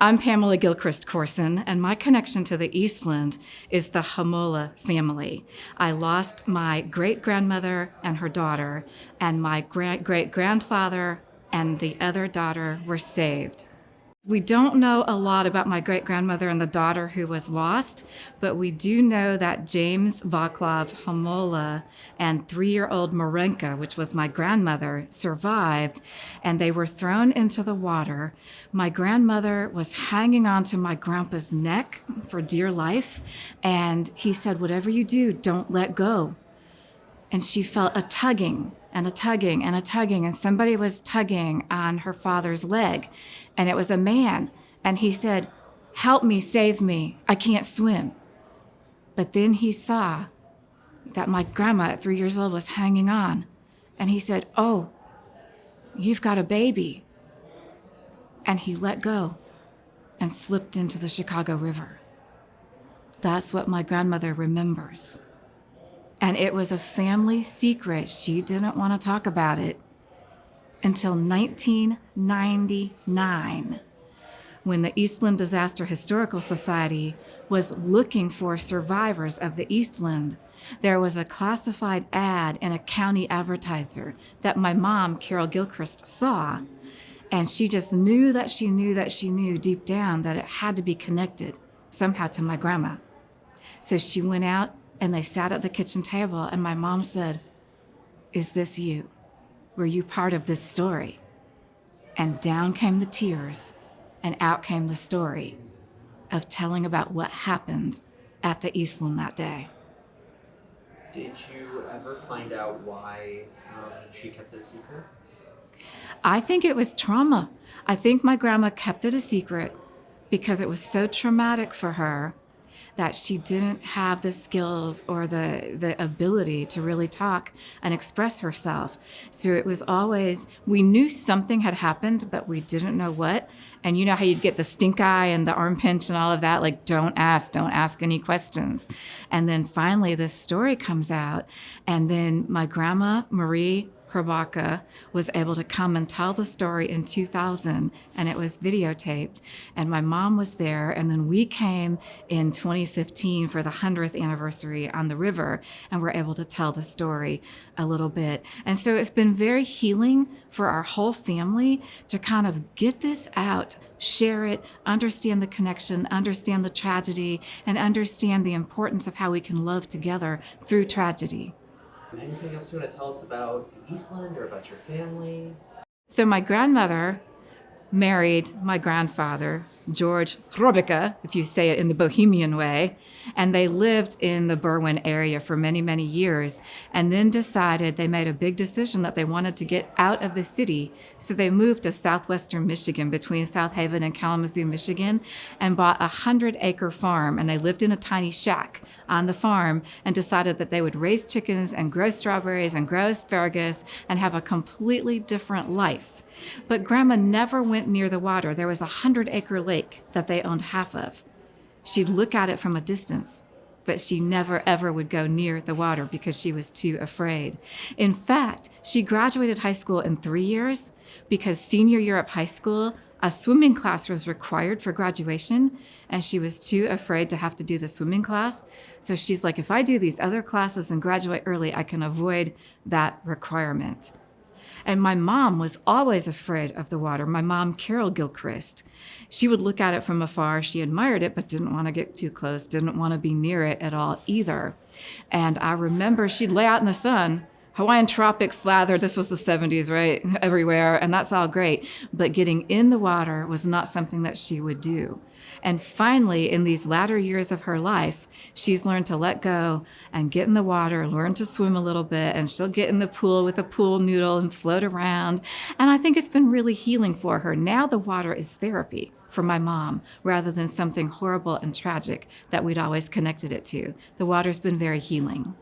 I'm Pamela Gilchrist Corson, and my connection to the Eastland is the Homola family. I lost my great-grandmother and her daughter, and my great-grandfather and the other daughter were saved. We don't know a lot about my great-grandmother and the daughter who was lost, but we do know that James Vaclav Homola and 3-year-old Marenka, which was my grandmother, survived, and they were thrown into the water. My grandmother was hanging onto my grandpa's neck for dear life, and he said, "Whatever you do, don't let go." And she felt a tugging and a tugging and a tugging, and somebody was tugging on her father's leg, and it was a man. And he said, "Help me, save me, I can't swim." But then he saw that my grandma at 3 years old was hanging on, and he said, "Oh, you've got a baby." And he let go and slipped into the Chicago River. That's what my grandmother remembers. And it was a family secret. She didn't want to talk about it until 1999, when the Eastland Disaster Historical Society was looking for survivors of the Eastland. There was a classified ad in a county advertiser that my mom, Carol Gilchrist, saw, and she just knew that she knew that she knew deep down that it had to be connected somehow to my grandma. So she went out, and they sat at the kitchen table, and my mom said, "Is this you? Were you part of this story?" And down came the tears, and out came the story of telling about what happened at the Eastland that day. Did you ever find out why she kept it a secret? I think it was trauma. I think my grandma kept it a secret because it was so traumatic for her that she didn't have the skills or the ability to really talk and express herself. So it was always, we knew something had happened, but we didn't know what. And you know how you'd get the stink eye and the arm pinch and all of that, like, don't ask any questions. And then finally this story comes out, and then my grandma, Marie Herbaka, was able to come and tell the story in 2000, and it was videotaped, and my mom was there, and then we came in 2015 for the 100th anniversary on the river, and we're able to tell the story a little bit. And so it's been very healing for our whole family to kind of get this out, share it, understand the connection, understand the tragedy, and understand the importance of how we can love together through tragedy. Anything else you want to tell us about Eastland or about your family? So my grandmother married my grandfather, George Hrobika, if you say it in the Bohemian way, and they lived in the Berwyn area for many, many years, and then decided they made a big decision that they wanted to get out of the city. So they moved to southwestern Michigan, between South Haven and Kalamazoo, Michigan, and bought a 100-acre farm, and they lived in a tiny shack on the farm and decided that they would raise chickens and grow strawberries and grow asparagus and have a completely different life. But Grandma never went near the water. There was a 100-acre lake that they owned half of. She'd look at it from a distance, but she never ever would go near the water because she was too afraid. In fact, she graduated high school in 3 years because senior year of high school, a swimming class was required for graduation, and she was too afraid to have to do the swimming class. So she's like, if I do these other classes and graduate early, I can avoid that requirement. And my mom was always afraid of the water. My mom, Carol Gilchrist, she would look at it from afar. She admired it, but didn't want to get too close, didn't want to be near it at all either. And I remember she'd lay out in the sun, Hawaiian tropic slather, this was the 70s, right? Everywhere, and that's all great. But getting in the water was not something that she would do. And finally, in these latter years of her life, she's learned to let go and get in the water, learn to swim a little bit, and she'll get in the pool with a pool noodle and float around. And I think it's been really healing for her. Now the water is therapy for my mom, rather than something horrible and tragic that we'd always connected it to. The water's been very healing.